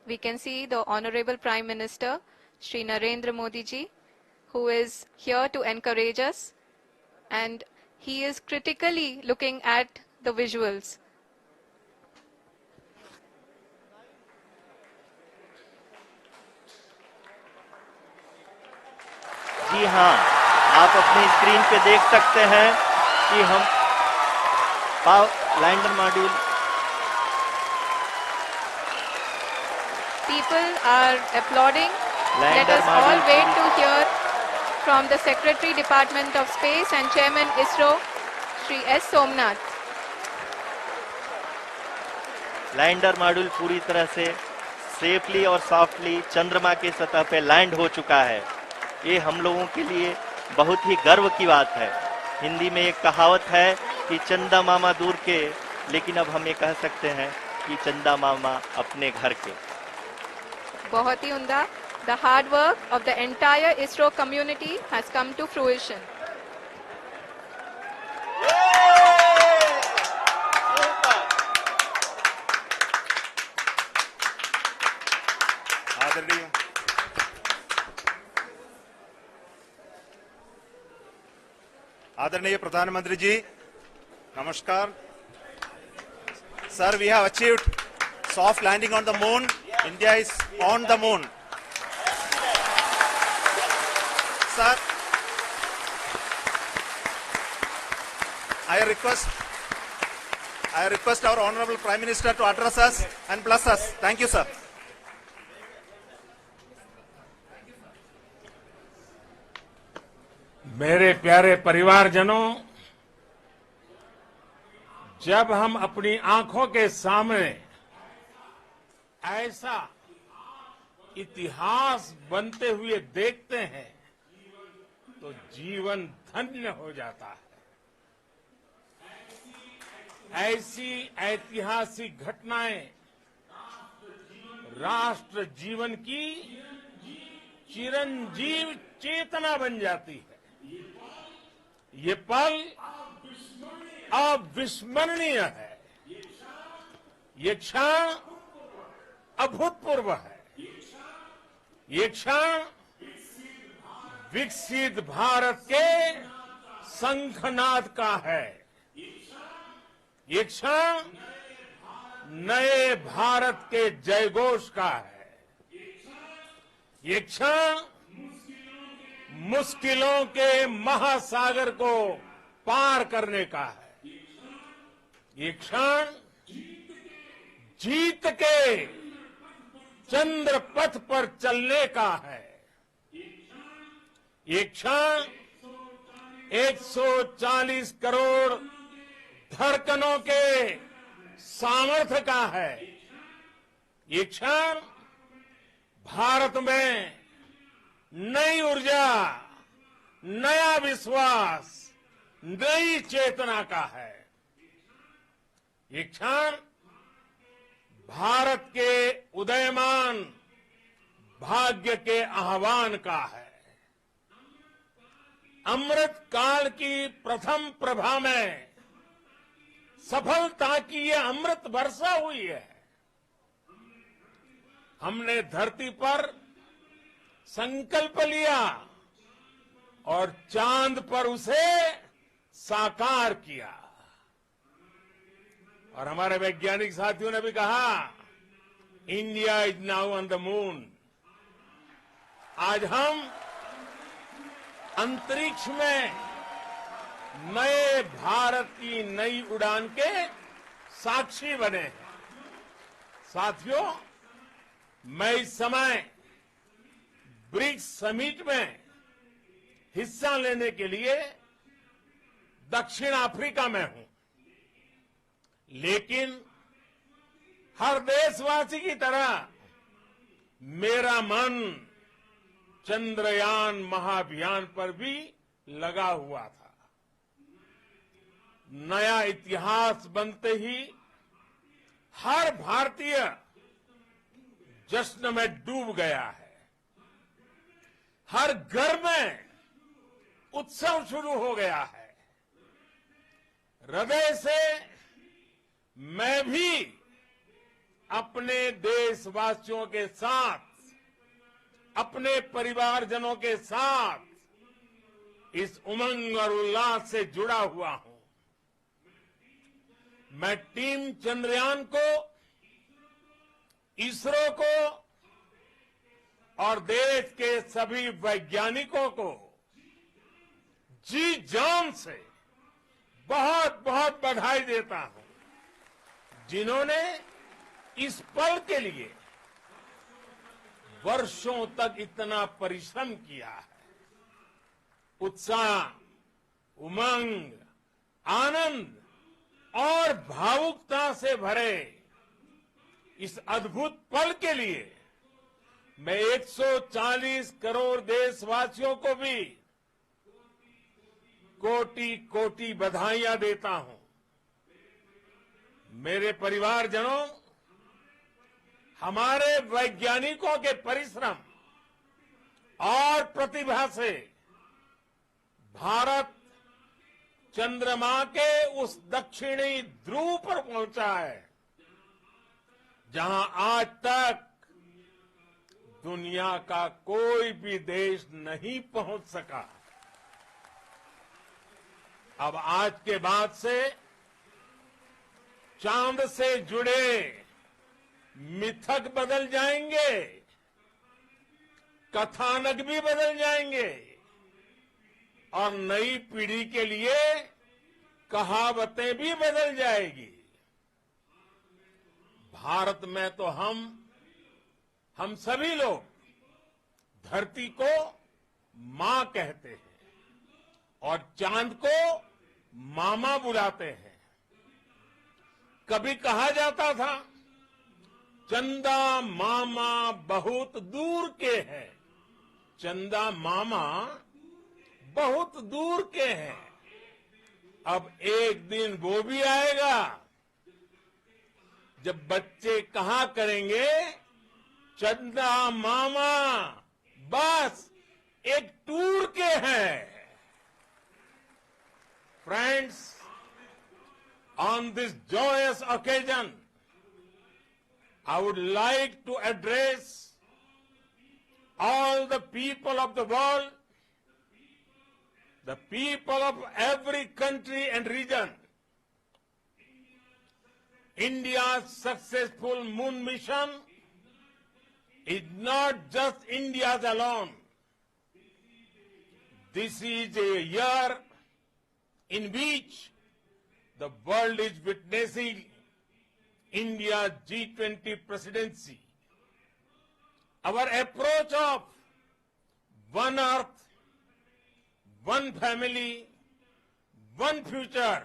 we can see the Honorable Prime Minister, Shri Narendra Modi ji, who is here to encourage us, and he is critically looking at the visuals. जी हाँ, आप अपनी screen पे देख सकते हैं कि हम lander module People are applauding. Let us all wait to hear from the Secretary Department of Space and Chairman ISRO, Shri S. Somnath. Lander module पूरी तरह से सेफली और सॉफ्टली चंद्रमा की सतह पे लैंड हो चुका है। ये हम लोगों के लिए बहुत ही गर्व की बात है। हिंदी में एक कहावत है कि चंदा मामा दूर के, लेकिन अब हम ये कह सकते हैं कि चंदा मामा अपने घर के। बहुत ही उम्दा। The hard work of the entire ISRO community has come to fruition. आदरणीय प्रधानमंत्री जी, नमस्कार। Sir, we have achieved soft landing on the moon. India is on the moon. Sir, I request our Honorable Prime Minister to address us and bless us. Thank you, sir. मेरे प्यारे परिवारजनों, जब हम अपनी आंखों के सामने ऐसा इतिहास बनते हुए देखते हैं तो जीवन धन्य हो जाता है। ऐसी ऐतिहासिक घटनाएं राष्ट्र जीवन की चिरंजीव चेतना बन जाती है। ये पल अविस्मरणीय है। ये क्षण अभूतपूर्व है। ये क्षण विकसित भारत के शंखनाद का है। ये क्षण नए भारत के जयघोष का है। ये क्षण मुश्किलों के महासागर को पार करने का है। ये क्षण जीत के चंद्र पथ पर चलने का है। ये क्षण 140 करोड़ धड़कनों के सामर्थ्य का है। ये क्षण भारत में नई ऊर्जा, नया विश्वास, नई चेतना का है। ये क्षण भारत के उदयमान भाग्य के आह्वान का है। अमृत काल की प्रथम प्रभा में सफलता की ये अमृत वर्षा हुई है। हमने धरती पर संकल्प लिया और चांद पर उसे साकार किया। और हमारे वैज्ञानिक साथियों ने भी कहा, India is now on the moon. आज हम अंतरिक्ष में नए भारत की नई उड़ान के साक्षी बने हैं। साथियों, मैं इस समय ब्रिक्स समिट में हिस्सा लेने के लिए दक्षिण अफ्रीका में हूं, लेकिन हर देशवासी की तरह मेरा मन चंद्रयान महाअभियान पर भी लगा हुआ था। नया इतिहास बनते ही हर भारतीय जश्न में डूब गया है। हर घर में उत्सव शुरू हो गया है। हृदय से मैं भी अपने देशवासियों के साथ, अपने परिवारजनों के साथ इस उमंग और उल्लास से जुड़ा हुआ हूं। मैं टीम चंद्रयान को, इसरो को और देश के सभी वैज्ञानिकों को जी जान से बहुत बहुत बधाई देता हूं, जिन्होंने इस पल के लिए वर्षों तक इतना परिश्रम किया है। उत्साह, उमंग, आनंद और भावुकता से भरे इस अद्भुत पल के लिए मैं 140 करोड़ देशवासियों को भी कोटि कोटि बधाइयां देता हूं। मेरे परिवारजनों, हमारे वैज्ञानिकों के परिश्रम और प्रतिभा से भारत चंद्रमा के उस दक्षिणी ध्रुव पर पहुंचा है, जहां आज तक दुनिया का कोई भी देश नहीं पहुंच सका। अब आज के बाद से चांद से जुड़े मिथक बदल जाएंगे, कथानक भी बदल जाएंगे और नई पीढ़ी के लिए कहावतें भी बदल जाएगी। भारत में तो हम सभी लोग धरती को मां कहते हैं और चांद को मामा बुलाते हैं। कभी कहा जाता था, चंदा मामा बहुत दूर के हैं। चंदा मामा बहुत दूर के हैं। अब एक दिन वो भी आएगा जब बच्चे कहा करेंगे, चंदा मामा बस एक टूर के हैं। Friends, on this joyous occasion, I would like to address all the people of the world, the people of every country and region. India's successful moon mission is not just India's alone. This is a year in which the world is witnessing India's G20 presidency. Our approach of one earth, one family, one future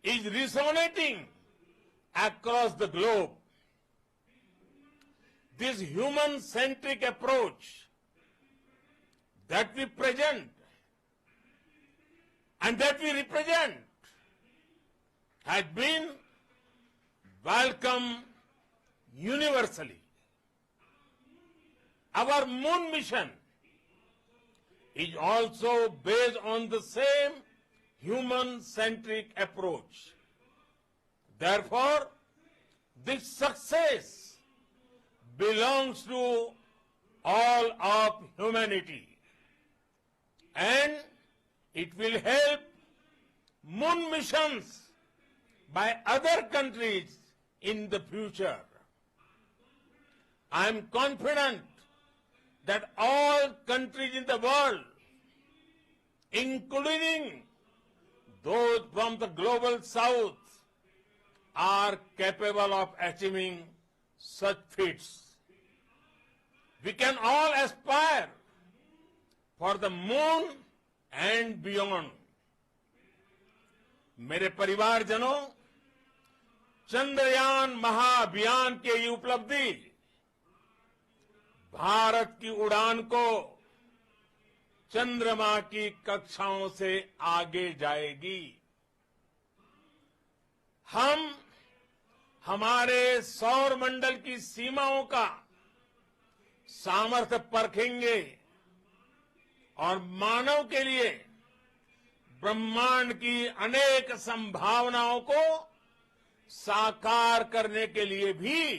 is resonating across the globe. This human-centric approach that we present and that we represent has been welcomed universally. Our moon mission is also based on the same human-centric approach. Therefore, this success belongs to all of humanity, and it will help moon missions by other countries in the future. I am confident that all countries in the world, including those from the global south, are capable of achieving such feats. We can all aspire for the moon and beyond. मेरे परिवारजनों, चंद्रयान महाअभियान की ये उपलब्धि भारत की उड़ान को चंद्रमा की कक्षाओं से आगे जाएगी। हम हमारे सौर मंडल की सीमाओं का सामर्थ्य परखेंगे और मानव के लिए ब्रह्मांड की अनेक संभावनाओं को साकार करने के लिए भी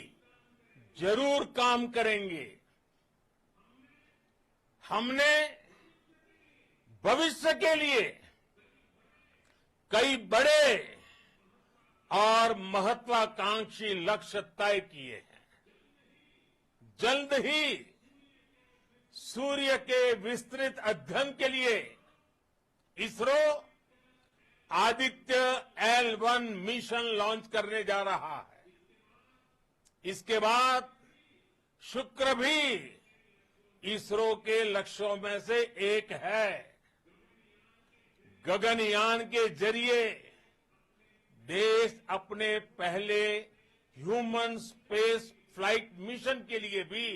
जरूर काम करेंगे। हमने भविष्य के लिए कई बड़े और महत्वाकांक्षी लक्ष्य तय किए हैं। जल्द ही सूर्य के विस्तृत अध्ययन के लिए ISRO Aditya L1 mission launch करने जा रहा है। इसके बाद शुक्र भी इसरो के लक्ष्यों में से एक है। गगनयान के जरिए देश अपने पहले ह्यूमन स्पेस फ्लाइट मिशन के लिए भी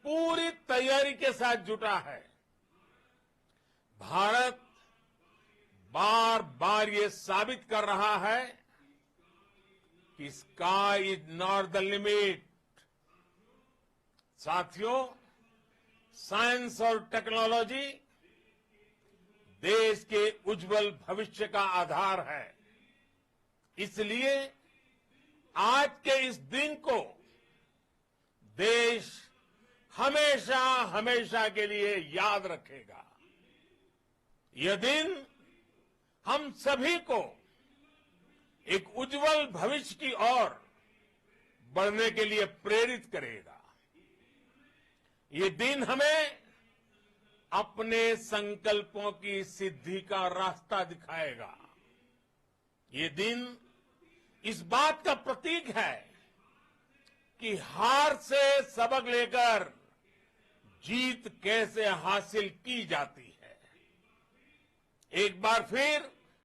पूरी तैयारी के साथ जुटा है। भारत बार बार ये साबित कर रहा है कि sky is not the limit. साथियों, साइंस और टेक्नोलॉजी देश के उज्जवल भविष्य का आधार है। इसलिए आज के इस दिन को देश हमेशा हमेशा के लिए याद रखेगा। यह दिन हम सभी को एक उज्जवल भविष्य की ओर बढ़ने के लिए प्रेरित करेगा। ये दिन हमें अपने संकल्पों की सिद्धि का रास्ता दिखाएगा। ये दिन इस बात का प्रतीक है कि हार से सबक लेकर जीत कैसे हासिल की जाती है। एक बार फिर